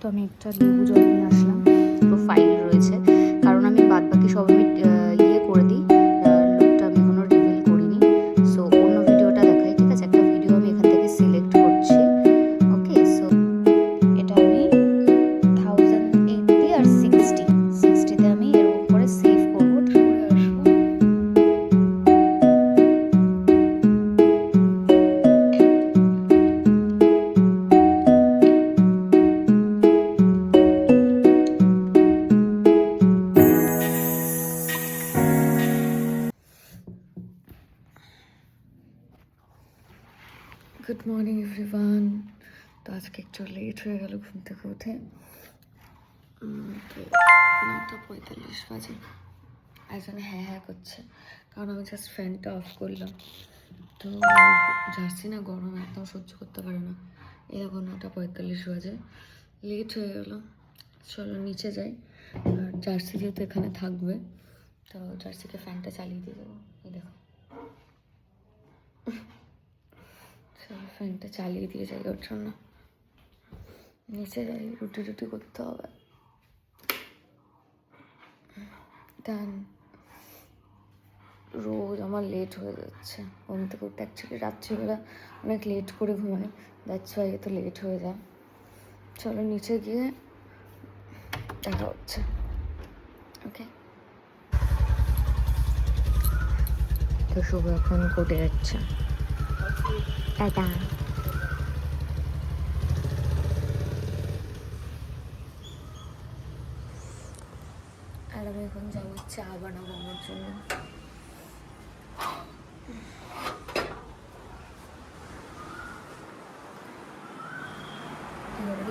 তো আমি একটা লেবু জল নিয়ে আসলাম, তো ফাইল রয়েছে, কারণ আমি বাদ বাকি সব আমি ইয়ে করে দিই, লুকটা আমি এখনও রিভিল করিনি। সো অন্য ভিডিওটা দেখাই, ঠিক আছে? একটা ভিডিও আমি এখান থেকে সিলেক্ট করছি। ওকে, সো এটা আমি 1080 আর 60তে আমি এরকম করে সেভ করবো, করে আসবো। Good morning everyone. তো আজকে একটু লেট হয়ে গেল ঘুম থেকে উঠে, তো 9:45 বাজে। একজন হ্যাঁ হ্যাঁ করছে, কারণ আমি জাস্ট ফ্যানটা অফ করলাম। তো জার্সি না গরম একদম সহ্য করতে পারে না। এখন 9:45 বাজে, লেট হয়ে গেল। চলো নিচে যাই, আর জার্সি যেহেতু এখানে থাকবে, তো জার্সিকে ফ্যানটা চালিয়ে দিয়ে দেবো। এই দেখো, ফ্যানটা চালিয়ে দিয়ে যাই ওর জন্য। নিচে যাই, রুটি রুটি করতে হবে। দেন রোজ আমার লেট হয়ে যাচ্ছে ঘুম থেকে উঠতে। অ্যাকচুয়ালি রাত্রিবেলা অনেক লেট করে ঘুমাই, দ্যাটস ওয়াই এত লেট হয়ে যায়। চলো নিচে গিয়ে দেখা হচ্ছে। ওকে, তো শুভ এখন কোর্টে যাচ্ছে। টাটা। আর আমি এখন যাবো চা বানাবো আমার জন্য।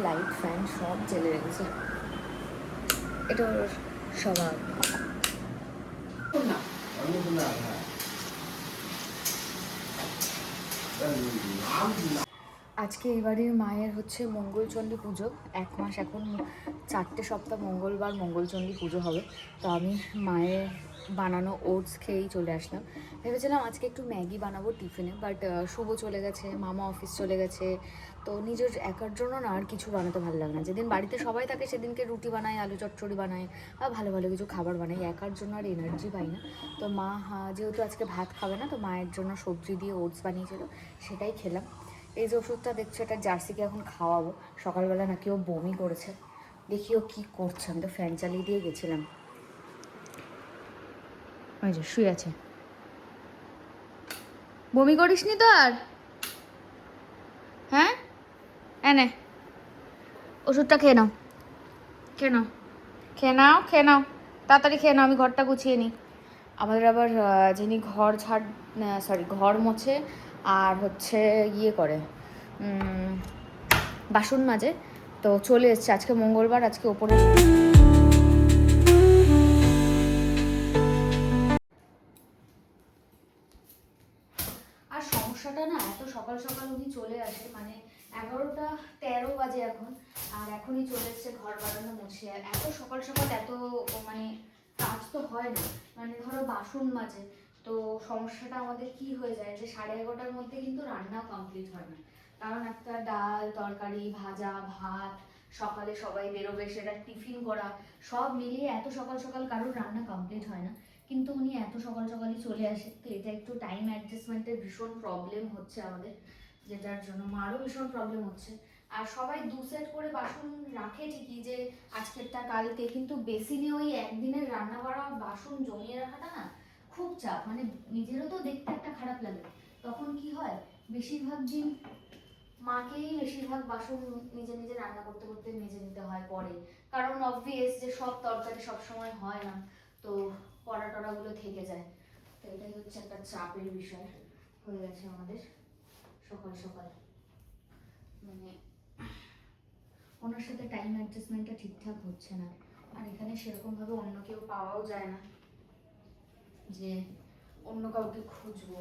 লাইট ফ্যান সব জ্বেলে রেখেছে, এটা ওর স্বভাব। আজকে এই বাড়ির মায়ের হচ্ছে মঙ্গলচণ্ডী পুজো। 1 মাস এখন 4টে সপ্তাহ মঙ্গলবার মঙ্গলচণ্ডী পুজো হবে। তো আমি মায়ের বানানো ওটস খেয়েই চলে আসলাম। ভেবেছিলাম আজকে একটু ম্যাগি বানাবো টিফিনে, বাট শুভ চলে গেছে, মামা অফিস চলে গেছে, তো নিজের একার জন্য না আর কিছু বানাতে ভালো লাগে না। যেদিন বাড়িতে সবাই থাকে সেদিনকে রুটি বানাই, আলু চচ্চড়ি বানাই, বা ভালো ভালো কিছু খাবার বানাই। একার জন্য আর এনার্জি পাই না। তো মা যেহেতু আজকে ভাত খাবে না, তো মায়ের জন্য সবজি দিয়ে ওটস বানিয়েছিল, সেটাই খেলাম। এই যে ওষুধটা দেখছো, এটা জার্সিকে এখন খাওয়াবো। সকালবেলা নাকি ও বমি করেছে, দেখি ও কী করছে। আমি তো ফ্যান চালিয়ে দিয়ে গেছিলাম। ওই যে শুয়ে আছে। বমি করিস নি তো আর? হ্যাঁ, এনে ওষুধটা খেয়ে নাও, খেয়ে নাও, খেয়ে নাও, খেয়ে নাও, তাড়াতাড়ি খেয়ে নাও, আমি ঘরটা গুছিয়ে নিই। আমাদের আবার যিনি ঘর ঘর মোছে আর হচ্ছে ইয়ে করে, বাসন মাজে, তো চলে এসছে। আজকে মঙ্গলবার, আজকে ওপরে আর সমস্যাটা না, এত সকাল সকাল উনি চলে আসে, মানে 11:13 বাজে এখন, আর এখনই চলে এসছে ঘর বারান্দা মুছে। এত সকাল সকাল এত মানে কাজ তো হয় না, মানে ধরো বাসন মাজে। তো সমস্যাটা আমাদের কি হয়ে যায় যে 11:30টার মধ্যে কিন্তু রান্নাও কমপ্লিট হয় না, কারণ একটা ডাল তরকারি ভাজা ভাত, সকালে সবাই বেরোবে, সেটা টিফিন করা, সব মিলিয়ে এত সকাল সকাল কারোর রান্না কমপ্লিট হয় না। কিন্তু উনি এত সকাল সকালই চলে আসে, তো এটা একটু টাইম অ্যাডজাস্টমেন্টের ভীষণ প্রবলেম হচ্ছে আমাদের, যেটার জন্য মারও ভীষণ প্রবলেম হচ্ছে। আর সবাই 2 সেট করে বাসন রাখে ঠিকই, যে আজকেরটা কালকে, কিন্তু বেসিনে ওই একদিনের রান্না করা বাসন জমিয়ে রাখাটা না খুব চাপ, মানে নিজেরও তো দেখতে একটা খারাপ লাগে। তখন কি হয়, বেশিরভাগ দিন মাকেই বেশিরভাগ বাসন নিজে নিজে রান্না করতে করতে মেজে নিতে হয় পরে, কারণ অবভিয়াস যে সব তরকারি সবসময় হয় না, তো পড়া টড়াগুলো থেকে যায়। তো এটাই হচ্ছে একটা চাপের বিষয় হয়ে গেছে আমাদের সকাল সকাল। মানে ওনার সাথে টাইম অ্যাডজাস্টমেন্টটা ঠিকঠাক হচ্ছে না, আর এখানে সেরকমভাবে অন্য কেউ পাওয়াও যায় না যে অন্য কাউকে খুঁজবো।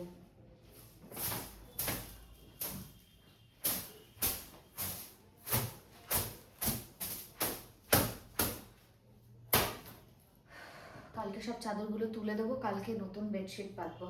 কালকে সব চাদরগুলো তুলে দেবো, কালকে নতুন বেডশিট পাতবো।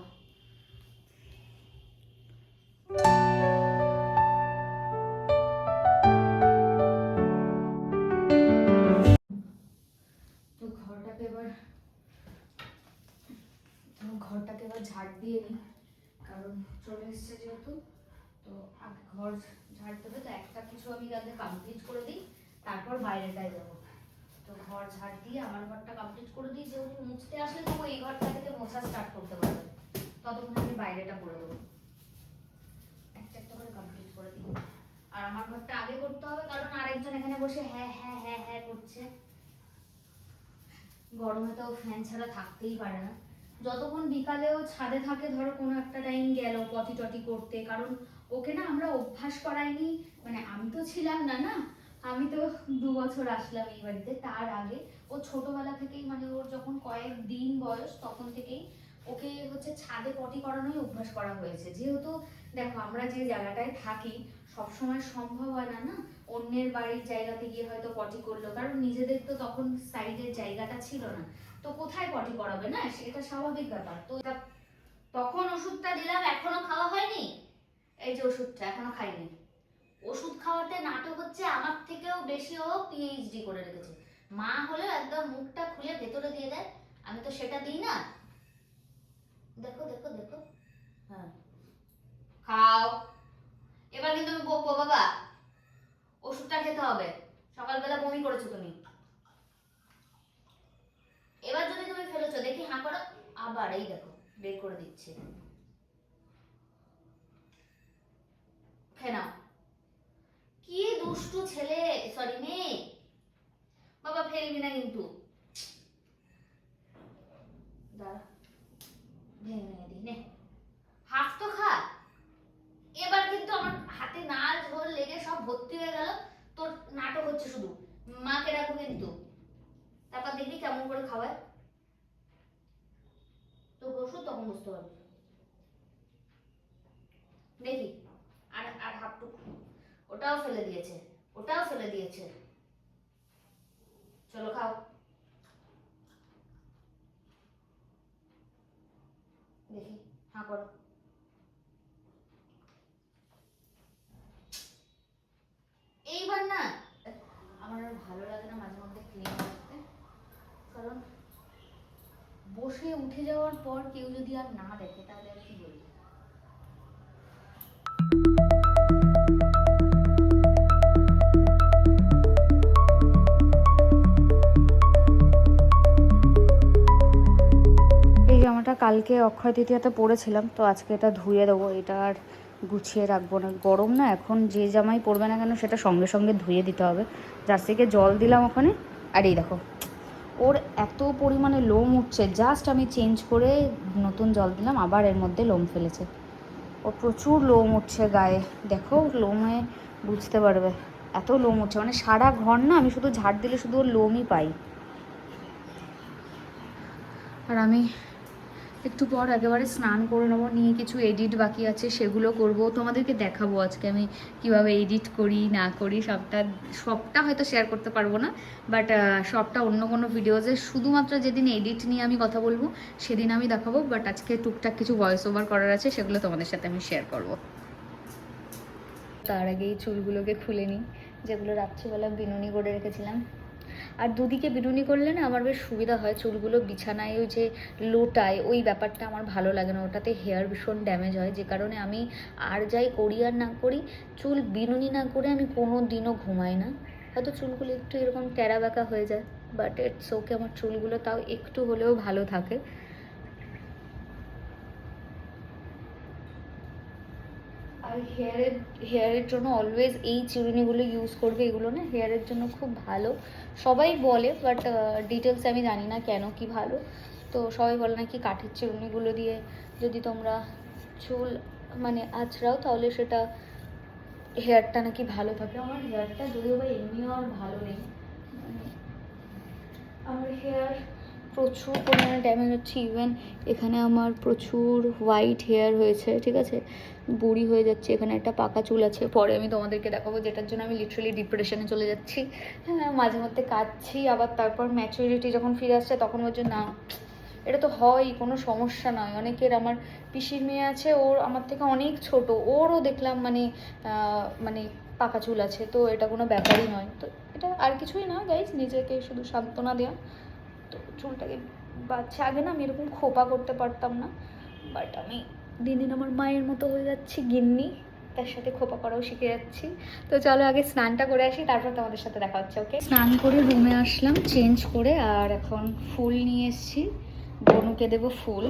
ঘর ঝাড়তে হবে, তো একটা কিছু আমি আগে কমপ্লিট করে দিই, তারপর বাইরেটায় যাবো। তো ঘর ঝাড় দিয়ে আমার ঘরটা কমপ্লিট করে দিই, যেহেতু মুছতে আসলে তো এই ঘরটা থেকে মোছা স্টার্ট করতে পারবে, ততক্ষণ আমি বাইরেটা করে দেবো। একটা একটা করে কমপ্লিট করে দিই। আর আমার ঘরটা আগে করতে হবে, কারণ আরেকজন এখানে বসে হ্যাঁ হ্যাঁ হ্যাঁ হ্যাঁ করছে। গরমে তো ফ্যান ছাড়া থাকতেই পারে না। যতক্ষণ বিকালেও ছাদে থাকে, ধরো কোনো একটা টাইম গেল পটি টটি করতে, কারণ ওকে না আমরা অভ্যাস করাইনি, মানে আমি তো ছিলাম না না, আমি তো 2 বছর আসলাম এই বাড়িতে, তার আগে ও ছোটবেলা থেকেই, মানে ওর যখন কয়েকদিন বয়স তখন থেকেই ওকে হচ্ছে ছাদে পটি করানোই অভ্যাস করা হয়েছে। যেহেতু দেখো আমরা যে জায়গাটায় থাকি সবসময় সম্ভব হয় না না অন্যের বাড়ির জায়গাতে গিয়ে হয়তো পটি করলো, কারণ নিজেদের তো তখন সাইডের জায়গাটা ছিল না, তো কোথায় পটি করাবে না, সেটা স্বাভাবিক ব্যাপার। তো তখন ওষুধটা দিলাম, এখনো খাওয়া হয়নি, এই যে ওষুধটা এখনো খাইনি। ওষুধ খাওয়াতে নাটক হচ্ছে, আমার থেকেও বেশি ও পিএইচডি করে রেখেছে। মা হলে একদম মুখটা খুলে ভেতরে দিয়ে দেয়, আমি তো সেটা দিই না। দেখো দেখো দেখো, হ্যাঁ খাও, এবার কিন্তু আমি বকবো বাবা, ওষুধটা খেতে হবে। সকালবেলা বমি করেছো তুমি, এবার যদি তুমি ফেলেছো দেখি হাঁ করো, আবার এই দেখো বের করে দিচ্ছে, খেয়ে নাও। কি দুষ্টু ছেলে, সরি মেয়ে, বাবা ফেলবি না কিন্তু, দাঁড়া ভেঙে ভেঙে দিই নে, হাফ তো খা। এবার কিন্তু আমার হাতে নাল ঝোল লেগে সব ভর্তি হয়ে গেল, তোর নাটক হচ্ছে শুধু। মাকে ডাকবো কিন্তু, তারপর দেখবি কেমন করে খাওয়ায় তোর ওষুধ, তখন বুঝতে পারবি। দেখি আর আর হাফটুকু, ওটাও ফেলে দিয়েছে, ওটাও ফেলে দিয়েছে, চলো খাও। দেখি হ্যাঁ করো। এইবার না আমার আর ভালো লাগে না মাঝে মধ্যে ক্লিন করতে, কারণ বসে উঠে যাওয়ার পর কেউ যদি আর না দেখে তাহলে আর কি বলবো। এই জামাটা কালকে অক্ষয় তৃতীয়াতে পরেছিলাম, তো আজকে এটা ধুয়ে দেবো, এটা আর গুছিয়ে রাখবো না। গরম না, এখন যে জামাই পরবে না কেন সেটা সঙ্গে সঙ্গে ধুয়ে দিতে হবে। জার্সিকে জল দিলাম ওখানে, আর এই দেখো ওর এত পরিমাণে লোম উঠছে, জাস্ট আমি চেঞ্জ করে নতুন জল দিলাম, আবার এর মধ্যে লোম ফেলেছে। ওর প্রচুর লোম উঠছে গায়ে, দেখো লোমে বুঝতে পারবে, এত লোম উঠছে, মানে সারা ঘর না আমি শুধু ঝাড় দিলে শুধু ওর লোমই পাই। আর আমি একটু পর একেবারে স্নান করে নেবো, নিয়ে কিছু এডিট বাকি আছে সেগুলো করব, তোমাদেরকে দেখাবো আজকে আমি কিভাবে এডিট করি না করি, সবটা সবটা হয়তো শেয়ার করতে পারবো না, বাট সবটা অন্য কোনো ভিডিওজে, শুধুমাত্র যেদিন এডিট নিয়ে আমি কথা বলবো সেদিন আমি দেখাবো। বাট আজকে টুকটাক কিছু ভয়েস ওভার করার আছে, সেগুলো তোমাদের সাথে আমি শেয়ার করব। তার আগে এই চুলগুলোকে খুলে নিই, যেগুলো রাত্রিবেলা বিনুনি করে রেখেছিলাম। আর দুদিকে বিনুনি করলে না আমার বেশ সুবিধা হয়, চুলগুলো বিছানায় ওই যে লোটায় ওই ব্যাপারটা আমার ভালো লাগে না, ওটাতে হেয়ার ভীষণ ড্যামেজ হয়, যে কারণে আমি আর যাই করি আর না করি চুল বিনুনি না করে আমি কোনো দিনও ঘুমাই না। হয়তো চুলগুলো একটু এরকম টেরা বেঁকা হয়ে যায়, বাট ইটস ওকে, আমার চুলগুলো তাও একটু হলেও ভালো থাকে। আর হেয়ারের জন্য অলওয়েজ এই চিরুনিগুলো ইউজ করবে, এগুলো না হেয়ারের জন্য খুব ভালো সবাই বলে, বাট ডিটেলস আমি জানি না কেন কি ভালো। তো সবাই বলে নাকি কাঠের চিরুনিগুলো দিয়ে যদি তোমরা চুল মানে আঁচড়াও তাহলে সেটা হেয়ারটা নাকি ভালো থাকে। আমার হেয়ারটা যদিও বা এমনিও আর ভালো নেই, মানে আমার হেয়ার প্রচুর পরিমাণে ড্যামেজ হচ্ছে, ইভেন এখানে আমার প্রচুর হোয়াইট হেয়ার হয়েছে, ঠিক আছে, বুড়ি হয়ে যাচ্ছে, এখানে একটা পাকা চুল আছে, পরে আমি তোমাদেরকে দেখাবো, যেটার জন্য আমি লিটারালি ডিপ্রেশনে চলে যাচ্ছি। হ্যাঁ মাঝে মধ্যে কাঁদছি, আবার তারপর ম্যাচুরিটি যখন ফিরে আসছে তখন বলছে না এটা তো হয়, কোনো সমস্যা নয়। অনেকের, আমার পিসির মেয়ে আছে, ওর আমার থেকে অনেক ছোট, ওরও দেখলাম মানে মানে পাকা চুল আছে, তো এটা কোনো ব্যাপারই নয়। তো এটা আর কিছুই না গাইজ, নিজেকে শুধু সান্ত্বনা দেওয়া। তো চুলটাকে বাচ্চা, আগে না আমি এরকম খোপা করতে পারতাম না, বাট আমি দিন দিন আমার মায়ের মতো হয়ে যাচ্ছি, গিন্নি। তার সাথে খোপা করাও শিখে যাচ্ছি। তো চলো আগে স্নানটা করে আসি, তারপর তোমাদের সাথে দেখা হচ্ছে। ওকে, স্নান করে রুমে আসলাম চেঞ্জ করে, আর এখন ফুল নিয়ে এসেছি, বনুকে দেবো ফুল।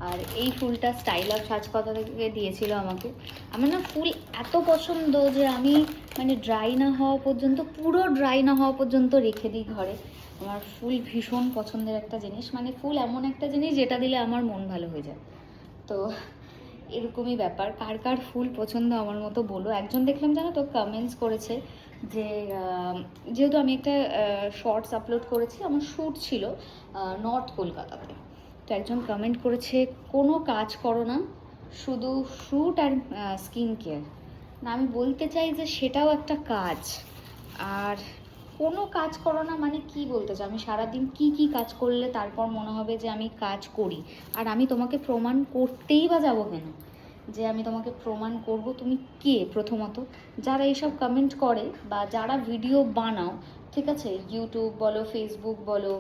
আর এই ফুলটা স্টাইল অফ সাজকথা থেকে দিয়েছিল আমাকে। আমার না ফুল এত পছন্দ যে আমি মানে ড্রাই না হওয়া পর্যন্ত, পুরো ড্রাই না হওয়া পর্যন্ত রেখে দিই ঘরে। আমার ফুল ভীষণ পছন্দের একটা জিনিস, মানে ফুল এমন একটা জিনিস যেটা দিলে আমার মন ভালো হয়ে যায়। তো এরকমই ব্যাপার। কার কার ফুল পছন্দ আমার মতো বলো। একজন দেখলাম জানো তো কমেন্টস করেছে যে যেহেতু আমি একটা শর্টস আপলোড করেছি, আমার শ্যুট ছিল নর্থ কলকাতাতে, তো একজন কমেন্ট করেছে কোনো কাজ করো না, শুধু শ্যুট আর স্কিন কেয়ার। না, আমি বলতে চাই যে সেটাও একটা কাজ। আর কোনো কাজ করো না মানে কি বলতে চাই, আমি সারাদিন কি কাজ করলে তারপর মনে হবে যে আমি কাজ করি? আর আমি তোমাকে প্রমাণ করতেই বা যাবো কেন, যে আমি তোমাকে প্রমাণ করব? তুমি কে প্রথমত? যারা এইসব কমেন্ট করে বা যারা ভিডিও বানাও, ঠিক আছে, ইউটিউব বলো, ফেসবুক বলো,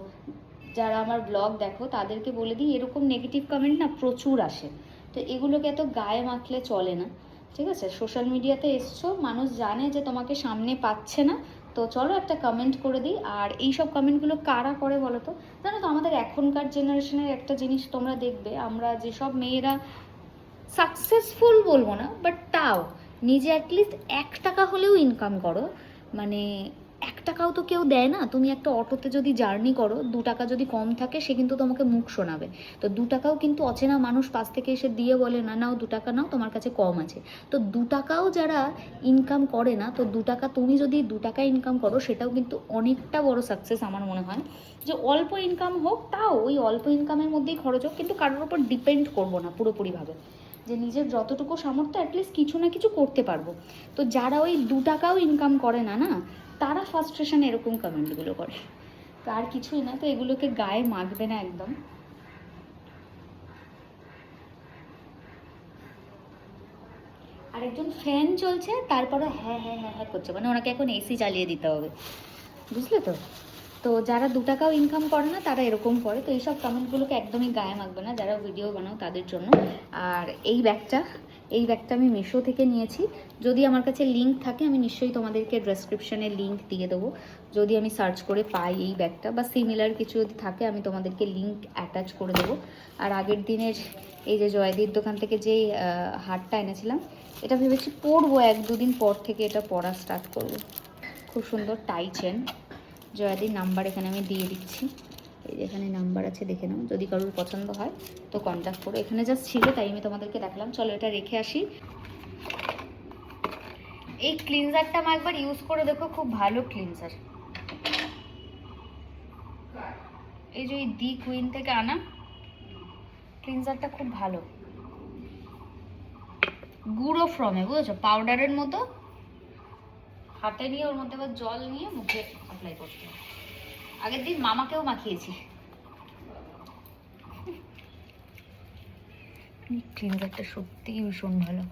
যারা আমার ব্লগ দেখো, তাদেরকে বলে দিই এরকম নেগেটিভ কমেন্ট না প্রচুর আসে। তো এগুলোকে এত গায়ে মাখলে চলে না, ঠিক আছে? সোশ্যাল মিডিয়াতে এসছো, মানুষ জানে যে তোমাকে সামনে পাচ্ছে না, তো চলো একটা কমেন্ট করে দিই। আর এই সব কমেন্টগুলো কারা করে বলো তো? জানো তো, আমাদের এখনকার জেনারেশনের একটা জিনিস তোমরা দেখবে, আমরা যেসব মেয়েরা সাকসেসফুল বলবো না, বাট তাও নিজে অ্যাটলিস্ট 1 টাকা হলেও ইনকাম করো, মানে 1 টাকাও তো কেউ দেয় না। তুমি একটা অটোতে যদি জার্নি করো, 2 টাকা যদি কম থাকে, সে কিন্তু তোমাকে মুখ শোনাবে। তো 2 টাকাও কিন্তু অচেনা মানুষ পাশ থেকে এসে দিয়ে বলে না নাও 2 টাকা নাও, তোমার কাছে কম আছে। তো 2 টাকাও যারা ইনকাম করে না, তো 2 টাকা তুমি যদি 2 টাকা ইনকাম করো, সেটাও কিন্তু অনেকটা বড় সাকসেস আমার মনে হয়। যে অল্প ইনকাম হোক, তাও ওই অল্প ইনকামের মধ্যেই খরচ হোক, কিন্তু কারোর ওপর ডিপেন্ড করবো না পুরোপুরিভাবে, যে নিজের যতটুকু সামর্থ্য অ্যাটলিস্ট কিছু না কিছু করতে পারবো। তো যারা ওই 2 টাকাও ইনকাম করে না, তারা ফার্স্ট্রেশন এরকম কমেন্টগুলো করে। তো আর কিছুই না, তো এগুলোকে গায়ে মাখবে না একদম। আরেকজন ফ্যান চলছে, তারপরে হ্যাঁ হ্যাঁ হ্যাঁ হ্যাঁ করছে, মানে ওনাকে এখন এসি চালিয়ে দিতে হবে, বুঝলে তো? তো যারা 2 টাকাও ইনকাম করে না, তারা এরকম করে। তো এইসব কমেন্টগুলোকে একদমই গায়ে মাখবে না, যারা ভিডিও বানাও তাদের জন্য। আর এই ব্যাগটা আমি মিশো থেকে নিয়েছি। যদি আমার কাছে লিঙ্ক থাকে, আমি নিশ্চয়ই তোমাদেরকে ডেসক্রিপশনে লিঙ্ক দিয়ে দেবো। যদি আমি সার্চ করে পাই এই ব্যাগটা বা সিমিলার কিছু যদি থাকে, আমি তোমাদেরকে লিঙ্ক অ্যাটাচ করে দেবো। আর আগের দিনের এই যে জয়দীর দোকান থেকে যেই হারটা এনেছিলাম, এটা ভেবেছি পরবো, 1-2 দিন পর থেকে এটা পরা স্টার্ট করবো। খুব সুন্দর টাই চেন। জয়াদির নাম্বার এখানে আমি দিয়ে দিচ্ছি, এই যে এখানে নাম্বার আছে, দেখে নাও। যদি কারোর পছন্দ হয় তো কন্ট্যাক্ট করো। এখানে জাস্ট ছিল তাই আমি তোমাদেরকে দেখালাম। চলো এটা রেখে আসি। এই ক্লিনজারটা আমার একবার ইউজ করে দেখো, খুব ভালো ক্লিনজার। এই যে দি কুইন থেকে আনা ক্লিনজারটা খুব ভালো, গুঁড়ো ফ্রমে, বুঝেছো, পাউডারের মতো। হাতে নিয়ে ওর মধ্যে আবার জল নিয়ে মুখে অ্যাপ্লাই করতে হবে। আগের দিন মামাকেও মাখিয়েছি। ক্লিনজারটা সত্যিই ভীষণ ভালো।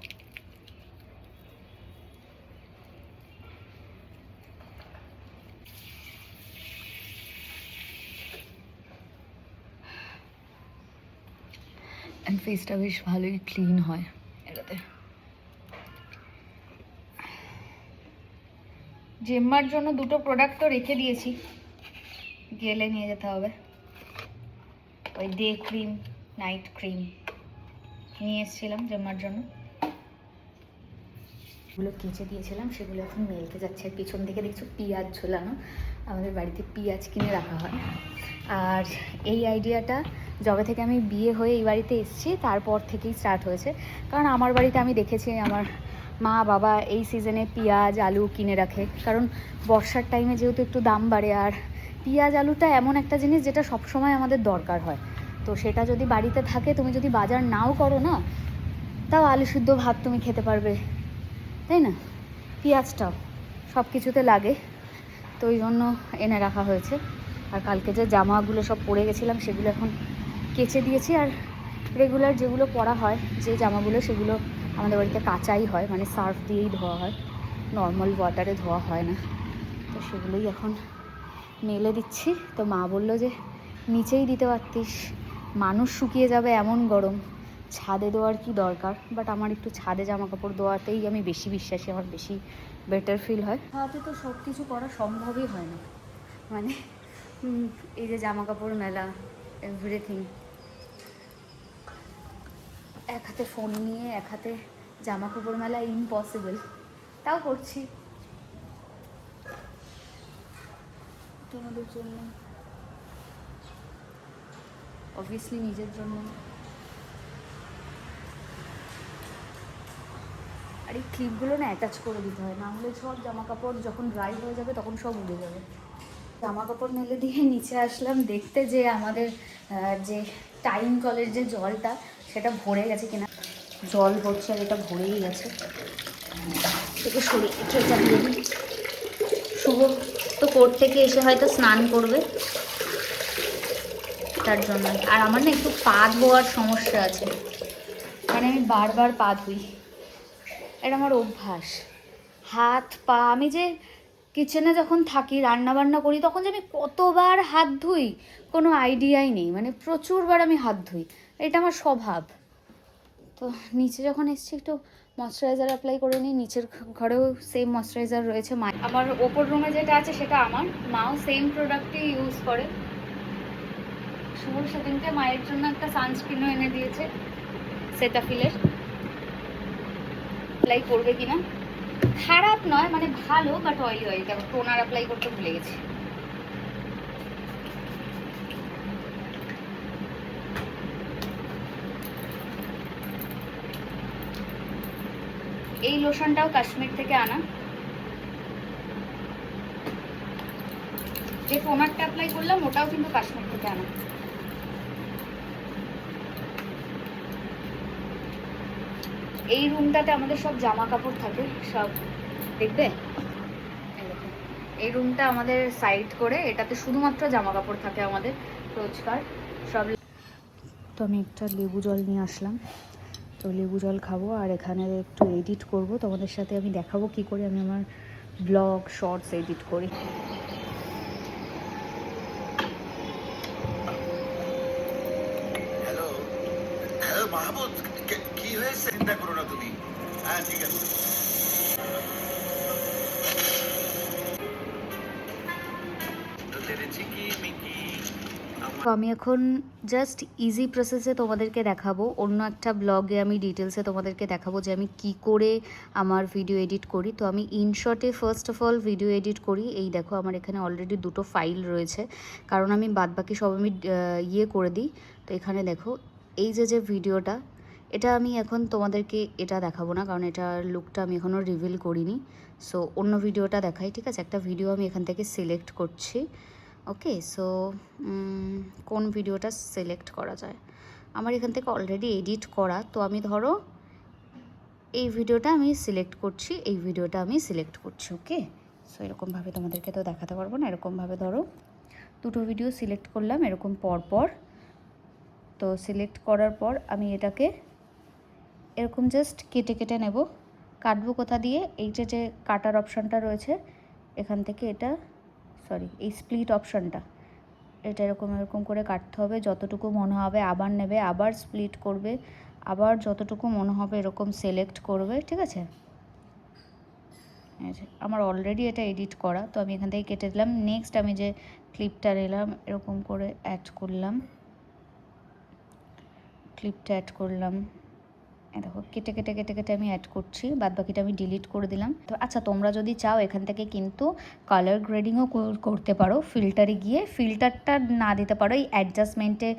অ্যান্ড ফেসটা বেশ ভালোই ক্লিন হয় এটাতে। জেম্মার জন্য 2টো প্রোডাক্ট তো রেখে দিয়েছি, গেলে নিয়ে যেতে হবে। ওই ডে ক্রিম, নাইট ক্রিম নিয়ে এসেছিলাম জেম্মার জন্য। ওগুলো কেচে দিয়েছিলাম, সেগুলো এখন মেলতে যাচ্ছে। আর পিছন থেকে দেখছো পেঁয়াজ ঝোলানো, আমাদের বাড়িতে পেঁয়াজ কিনে রাখা হয়। আর এই আইডিয়াটা যবে থেকে আমি বিয়ে হয়ে এই বাড়িতে এসেছি, তারপর থেকেই স্টার্ট হয়েছে। কারণ আমার বাড়িতে আমি দেখেছি আমার মা বাবা এই সিজনে পেঁয়াজ আলু কিনে রাখে, কারণ বর্ষার টাইমে যেহেতু একটু দাম বাড়ে। আর পেঁয়াজ আলুটা এমন একটা জিনিস যেটা সবসময় আমাদের দরকার হয়। তো সেটা যদি বাড়িতে থাকে, তুমি যদি বাজার নাও করো না, তাও আলু সিদ্ধ ভাত তুমি খেতে পারবে, তাই না? পেঁয়াজটাও সব কিছুতে লাগে, তো ওই জন্য এনে রাখা হয়েছে। আর কালকে যে জামাগুলো সব পরে গেছিলাম, সেগুলো এখন কেচে দিয়েছি। আর রেগুলার যেগুলো পরা হয়, যে জামাগুলো, সেগুলো আমাদের বাড়িতে কাচাই হয়, মানে সার্ফ দিয়েই ধোয়া হয়, নর্মাল ওয়াটারে ধোয়া হয় না। তো সেগুলোই এখন মেলে দিচ্ছি। তো মা বললো যে নিচেই দিতে পারতিস, মানুষ শুকিয়ে যাবে এমন গরম, ছাদে দেওয়ার কি দরকার, বাট আমার একটু ছাদে জামা কাপড় দেওয়াতেই আমি বেশি বিশ্বাসী, আমার বেশি বেটার ফিল হয়। হাতে তো সব কিছু করা সম্ভবই হয় না, মানে এই যে জামা কাপড় মেলা, এভরিথিং, এক হাতে ফোন নিয়ে এক হাতে জামা কাপড় মেলা ইম্পসিবল, তাও করছি তোমাদের জন্য, অবভিয়াসলি নিজের জন্য। আর এই ক্লিপগুলো না অ্যাটাচ করে দিতে হয়, না হলে সব জামা কাপড় যখন ড্রাই হয়ে যাবে তখন সব উড়ে যাবে। জামা কাপড় মেলে দিয়ে নিচে আসলাম দেখতে যে আমাদের যে টাইম কলের যে জলটা সেটা ভরে গেছে কিনা। জল ভরছে আর এটা ভরেই গেছে, থেকে সরিয়ে এটা দিয়ে দিই। শুভ তো কোর্ট থেকে এসে হয়তো স্নান করবে, তার জন্য। আর আমার না একটু পা ধোয়ার সমস্যা আছে, মানে আমি বারবার পা ধুই, এটা আমার অভ্যাস। হাত পা, আমি যে কিচেনে যখন থাকি রান্না বান্না করি তখন যে আমি কতবার হাত ধুই কোনো আইডিয়াই নেই, মানে প্রচুরবার আমি হাত ধুই, এটা আমার স্বভাব। তো নিচে যখন এসছি একটু ময়শ্চারাইজার অ্যাপ্লাই করে নিই, নিচের ঘরেও সেম ময়শ্চারাইজার রয়েছে, মা আমার ওপর রুমে যেটা আছে সেটা আমার, মাও সেম প্রোডাক্টই ইউজ করে। শুভ সেদিনকে মায়ের জন্য একটা সানস্ক্রিনও এনে দিয়েছে সেটাফিলের, অ্যাপ্লাই করবে কিনা, খারাপ নয় মানে ভালো, বাট অয়েলি অয়েলি। তারপর টোনার অ্যাপ্লাই করতে ভুলে গেছি। এই লোশনটাও কাশ্মীর থেকে আনা, যে টোনারটা অ্যাপ্লাই করলাম ওটাও কিন্তু কাশ্মীর থেকে আনা। এই রুমটাতে আমাদের সব জামা কাপড় থাকে, সব দেখবে এই রুমটা আমাদের সাইড করে, এটাতে শুধুমাত্র জামা কাপড় থাকে আমাদের রোজকার সব। তো আমি একটা লেবু জল নিয়ে আসলাম, তো লেবু জল খাবো আর এখানে একটু এডিট করব, তোমাদের সাথে আমি দেখাবো কি করে আমি আমার ব্লগ শর্টস এডিট করি। হ্যালো হ্যালো মাহমুদ, কি হয়েছে? চিন্তা করো না তুমি, হ্যাঁ ঠিক আছে। তো আমি এখন জাস্ট ইজি প্রসেসে তোমাদেরকে দেখাবো, অন্য একটা ব্লগে আমি ডিটেলসে তোমাদেরকে দেখাবো যে আমি কি করে আমার ভিডিও এডিট করি। তো আমি ইনশর্টে first of all video edit করি। এই দেখো আমার এখানে অলরেডি দুটো ফাইল রয়েছে, কারণ আমি বাদবাকি সব আমি ইয়ে করে দিই। তো এখানে দেখো এই যে ভিডিওটা, এটা আমি এখন তোমাদেরকে এটা দেখাবো না, কারণ এটার লুকটা আমি এখনও রিভিল করিনি। সো অন্য ভিডিওটা দেখাই, ঠিক আছে? একটা ভিডিও আমি এখান থেকে সিলেক্ট করছি। ওকে, সো কোন ভিডিওটা সিলেক্ট করা যায়? আমার এখান থেকে অলরেডি এডিট করা, তো আমি ধরো এই ভিডিওটা আমি সিলেক্ট করছি, এই ভিডিওটা আমি সিলেক্ট করছি। ওকে, সো এরকমভাবে তোমাদেরকে তো দেখাতে পারবো না, এরকমভাবে ধরো দুটো ভিডিও সিলেক্ট করলাম এরকম পরপর। তো সিলেক্ট করার পর আমি এটাকে এরকম জাস্ট কেটে কেটে নেব। কাটবো কোথা দিয়ে? এই যে কাটার অপশানটা রয়েছে এখান থেকে, এটা সরি এই স্প্লিট অপশানটা, এটা এরকম এরকম করে কাটতে হবে, যতটুকু মনে হবে আবার নেবে, আবার স্প্লিট করবে, আবার যতটুকু মনে হবে এরকম সিলেক্ট করবে, ঠিক আছে? আমার অলরেডি এটা এডিট করা, তো আমি এখান থেকে কেটে দিলাম। নেক্সট আমি যে ক্লিপটা নিলাম এরকম করে অ্যাড করলাম, ক্লিপটা অ্যাড করলাম, দেখো কেটে কেটে কেটে কেটে আমি অ্যাড করছি, বাদ বাকিটা আমি ডিলিট করে দিলাম। তো আচ্ছা, তোমরা যদি চাও এখান থেকে কিন্তু কালার গ্রেডিংও করতে পারো, ফিল্টারে গিয়ে ফিল্টারটা না দিতে পারো, এই অ্যাডজাস্টমেন্টে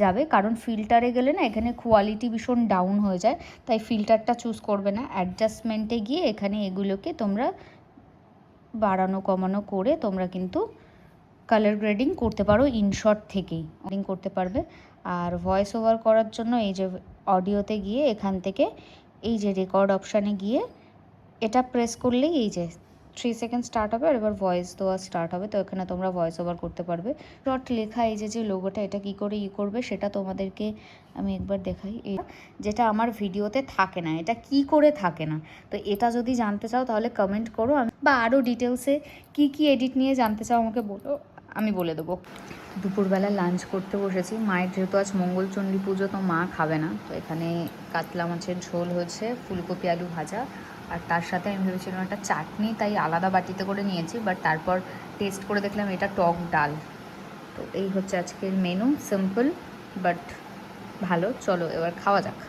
যাবে, কারণ ফিল্টারে গেলে না এখানে কোয়ালিটি ভীষণ ডাউন হয়ে যায়, তাই ফিল্টারটা চুজ করবে না, অ্যাডজাস্টমেন্টে গিয়ে এখানে এগুলোকে তোমরা বাড়ানো কমানো করে তোমরা কিন্তু কালার গ্রেডিং করতে পারো, ইনশর্ট থেকেই গ্রেডিং করতে পারবে। আর ভয়েস ওভার করার জন্য এই যে অডিওতে গিয়ে এখান থেকে এই যে রেকর্ড অপশানে গিয়ে এটা প্রেস করলেই এই যে 3 সেকেন্ড স্টার্ট হবে, আর এবার ভয়েস দেওয়া স্টার্ট হবে। তো এখানে তোমরা ভয়েস ওভার করতে পারবে। শর্ট লেখা এই যে লোগোটা, এটা কি করে করবে সেটা তোমাদেরকে আমি একবার দেখাই। যেটা আমার ভিডিওতে থাকে না, এটা কি করে থাকে না, তো এটা যদি জানতে চাও তাহলে কমেন্ট করো, বা আরও ডিটেলসে কি এডিট নিয়ে জানতে চাও আমাকে বলো, আমি বলে দেবো। দুপুরবেলা লাঞ্চ করতে বসেছি। মায়ের যেহেতু আজ মঙ্গলচণ্ডী পুজো, তো মা খাবে না, তো এখানে কাতলা মাছের ঝোল হয়েছে, ফুলকপি আলু ভাজা, আর তার সাথে আমি ভেবেছিলাম একটা চাটনি, তাই আলাদা বাটিতে করে নিয়েছি, বাট তারপর টেস্ট করে দেখলাম এটা টক ডাল। তো এই হচ্ছে আজকের মেনু, সিম্পল বাট ভালো। চলো এবার খাওয়া যাক।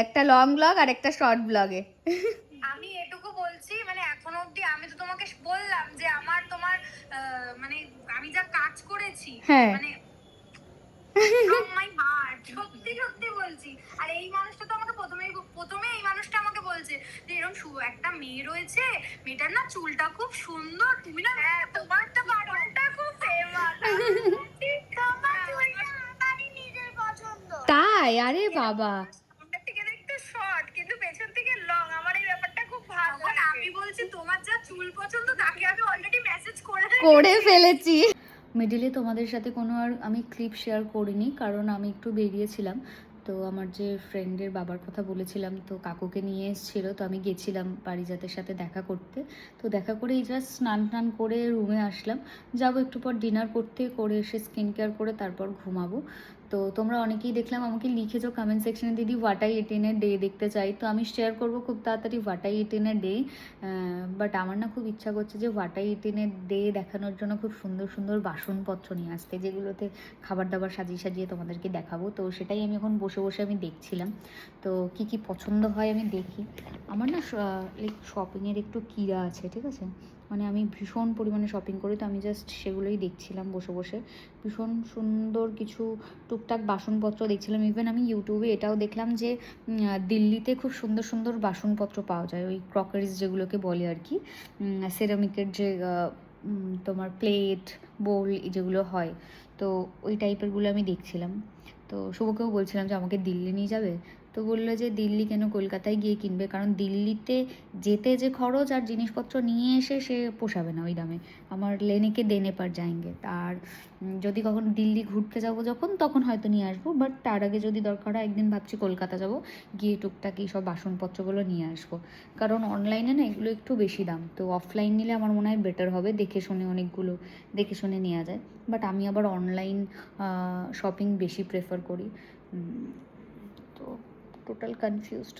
একটা লং ব্লগ আর একটা শর্ট ব্লগে। আমি এটুকু বলছি, মানে এখনো অব্দি আমি তো তোমাকে বললাম যে আমার তোমার মানে আমি যা কাজ করেছি, হ্যাঁ। মানে from my heart, সত্যি সত্যি বলছি। আর এই মানুষটা তো আমাকে প্রথমে এই মানুষটা আমাকে বলছে যে এরকম একটা মেয়ে রয়েছে, মেয়েটার না চুলটা খুব সুন্দর, তুমি না তোমার তো বাড়নটা খুব ফেমাস, তোমার চুলটা আমারই নিজের পছন্দ। তাই? আরে বাবা, সামনের থেকে দেখতে শর্ট কিন্তু পেছন থেকে লং, আমার এই ব্যাপারটা খুব ভালো লাগে। আমি বলছি তোমার যা চুল পছন্দ তাকে আমি অলরেডি মেসেজ করে ফেলেছি। মিডিলে তোমাদের সাথে কোনো আর আমি ক্লিপ শেয়ার করিনি, কারণ আমি একটু বেরিয়েছিলাম। তো আমার যে ফ্রেন্ডের বাবার কথা বলেছিলাম, তো কাকুকে নিয়ে এসেছিলো, তো আমি গেছিলাম পারিজাতের সাথে দেখা করতে। তো দেখা করে এই জাস্ট স্নান টান করে রুমে আসলাম, যাবো একটু পর ডিনার করতে, করে এসে স্কিন কেয়ার করে তারপর ঘুমাবো। তো তোমরা অনেকেই দেখলাম আমাকে লিখেছো কমেন্ট সেকশনে, দিদি হোয়াটাই 18-এর ডে দেখতে চাই। তো আমি শেয়ার করবো খুব তাড়াতাড়ি হোয়াটাই 18-এর ডে। বাট আমার না খুব ইচ্ছা করছে যে হোয়াটাই 18-এর ডে দেখানোর জন্য খুব সুন্দর সুন্দর বাসনপত্র নিয়ে আসতে, যেগুলোতে খাবার দাবার সাজিয়ে সাজিয়ে তোমাদেরকে দেখাবো। তো সেটাই আমি এখন বসে বসে আমি দেখছিলাম, তো কি কি পছন্দ হয় আমি দেখি। আমার না লাইক শপিংয়ের একটু কিরা আছে, ঠিক আছে, মানে আমি ভীষণ পরিমাণে শপিং করি, তো আমি জাস্ট সেগুলোই দেখছিলাম বসে বসে। ভীষণ সুন্দর কিছু টুকটাক বাসনপত্র দেখছিলাম। ইভেন আমি ইউটিউবে এটাও দেখলাম যে দিল্লিতে খুব সুন্দর সুন্দর বাসনপত্র পাওয়া যায়, ওই ক্রকারিজ যেগুলোকে বলে আর কি, সেরামিকের যে তোমার প্লেট বোল যেগুলো হয়, তো ওই টাইপেরগুলো আমি দেখছিলাম। তো শুভকেও বলছিলাম যে আমাকে দিল্লি নিয়ে যাবে, তো বললো যে দিল্লি কেন, কলকাতায় গিয়ে কিনবে, কারণ দিল্লিতে যেতে যে খরচ আর জিনিসপত্র নিয়ে এসে সে পোষাবে না ওই দামে। আমার লেনেকে দেনে পার যায়গে। আর যদি কখন দিল্লি ঘুরতে যাব যখন, তখন হয়তো নিয়ে আসবো, বাট তার আগে যদি দরকার হয় একদিন ভাবছি কলকাতা যাব, গিয়ে টুকটাক এই সব বাসনপত্রগুলো নিয়ে আসবো। কারণ অনলাইনে না এগুলো একটু বেশি দাম, তো অফলাইন নিলে আমার মনে হয় বেটার হবে, দেখে শুনে অনেকগুলো দেখে শুনে নেওয়া যায়। বাট আমি আবার অনলাইন শপিং বেশি প্রেফার করি। তো টোটাল কনফিউজড।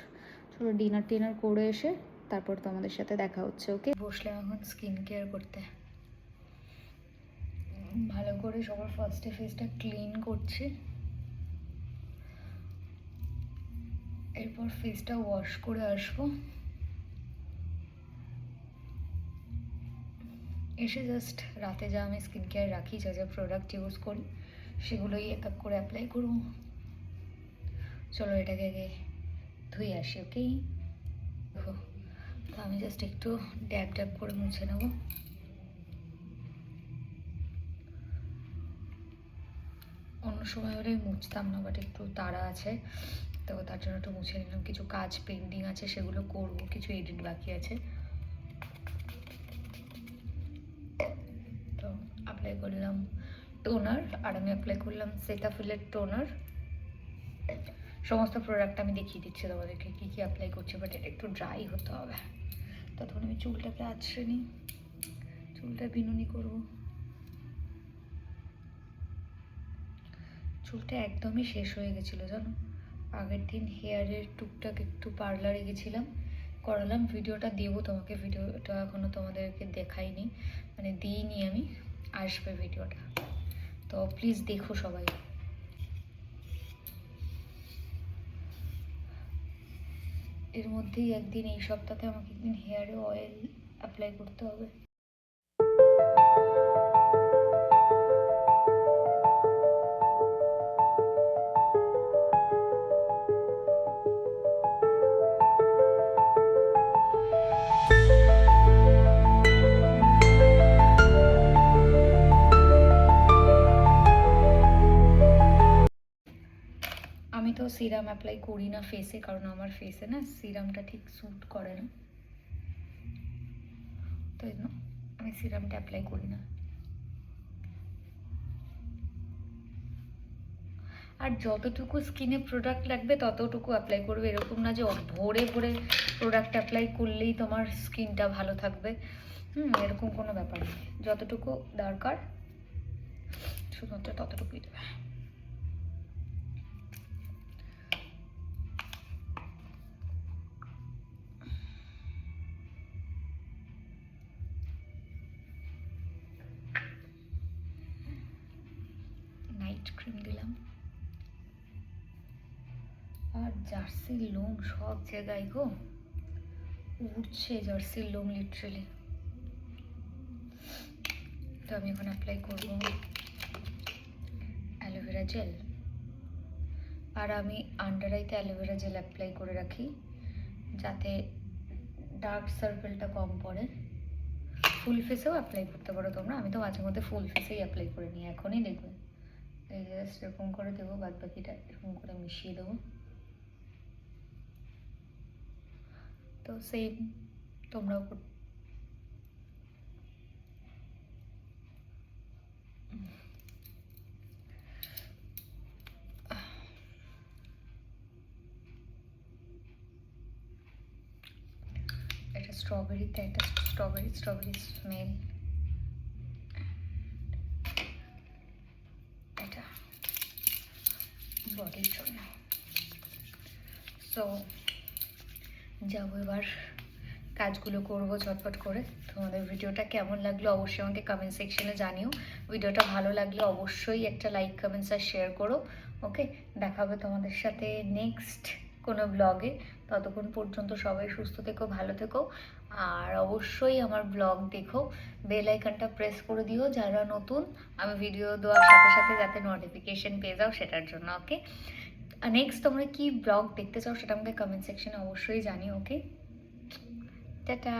চলো ডিনার টিনার করে এসে তারপর তোমাদের সাথে দেখা হচ্ছে। ওকে, বসলাম এখন স্কিন কেয়ার করতে। ভালো করে সবার ফার্স্টে ফেসটা ক্লিন করছি, এরপর ফেসটা ওয়াশ করে আসবো। এসে জাস্ট রাতে যা আমি স্কিন কেয়ার রাখি, যা যা প্রোডাক্ট ইউজ করি, সেগুলোই এক এক করে অ্যাপ্লাই করবো। চলো এটাকে আগে ধুয়ে আসি। ওকে, দেখো, তো আমি জাস্ট একটু ড্যাব ড্যাব করে মুছে নেবো। অন্য সময় হলে মুছতাম না, বাট একটু তাড়া আছে, তো তার জন্য একটু মুছে নিলাম। কিছু কাজ পেন্ডিং আছে, সেগুলো করবো, কিছু এডিট বাকি আছে। তো অ্যাপ্লাই করলাম টোনার, আর আমি অ্যাপ্লাই করলাম সেটাফিলের টোনার। সমস্ত প্রোডাক্ট আমি দেখিয়ে দিচ্ছি তোমাদেরকে কী কী অ্যাপ্লাই করছি, বাট এটা একটু ড্রাই হতে হবে। তখন আমি চুলটাকে আছড়ে নিই, চুলটা বিনুনি করব। চুলটা একদমই শেষ হয়ে গেছিলো জানো, আগের দিন হেয়ারের টুকটাক একটু পার্লারে গেছিলাম, করালাম। ভিডিওটা দেবো তোমাকে, ভিডিওটা এখনও তোমাদেরকে দেখাইনি, মানে দিইনি আমি, আসবে ভিডিওটা, তো প্লিজ দেখো সবাই। এর মধ্যেই একদিন, এই সপ্তাহে আমাকে একদিন হেয়ারে অয়েল অ্যাপ্লাই করতে হবে। আমি তো সিরাম অ্যাপ্লাই করি না ফেসে, কারণ আমার ফেসে না সিরামটা ঠিক স্যুট করে না, তো এই জন্য আমি সিরামটা অ্যাপ্লাই করি না। আর যতটুকু স্কিনে প্রোডাক্ট লাগবে ততটুকু অ্যাপ্লাই করবে, এরকম না যে ভরে ভরে প্রোডাক্ট অ্যাপ্লাই করলেই তোমার স্কিনটা ভালো থাকবে। এরকম কোনো ব্যাপার নেই, যতটুকু দরকার শুধুমাত্র ততটুকুই দেবে। নাইট ক্রিম দিলাম। আর জার্সির লোম সব জায়গায় গো, উঠছে জার্সির লোম লিটারালি। তো আমি এখন অ্যাপ্লাই করবো অ্যালোভেরা জেল। আর আমি আন্ডার আইতে অ্যালোভেরা জেল অ্যাপ্লাই করে রাখি যাতে ডার্ক সার্কেলটা কম পড়ে। ফুল ফেসেও অ্যাপ্লাই করতে পারো তোমরা, আমি তো মাঝে মধ্যে ফুল ফেসেই অ্যাপ্লাই করে নিই। এখনই দেখবে এই জাস্ট এরকম করে দেবো, বাদ বাকিটা এরকম করে মিশিয়ে দেবো। তো সেম তোমরাও এটা স্ট্রবেরিতে, একটা স্ট্রবেরি স্মেল, এটা বডির জন্য। সো যাবো এবার, কাজগুলো করবো ঝটপট করে। তোমাদের ভিডিওটা কেমন লাগলো অবশ্যই আমাকে কমেন্ট সেকশনে জানিও। ভিডিওটা ভালো লাগলে অবশ্যই একটা লাইক, কমেন্টস আর শেয়ার করো। ওকে, দেখা হবে তোমাদের সাথে নেক্সট কোনো ব্লগে। ততক্ষণ পর্যন্ত সবাই সুস্থ থেকো, ভালো থেকো, আর অবশ্যই আমার ব্লগ দেখো। বেল আইকনটা প্রেস করে দিও যারা নতুন, আমি ভিডিও দেওয়ার সাথে সাথে যাতে নোটিফিকেশন পেয়ে যাও সেটার জন্য। ওকে, আর নেক্সট তোমরা কি ব্লগ দেখতে চাও সেটা আমাকে কমেন্ট সেকশনে অবশ্যই জানিও। ওকে, টাটা।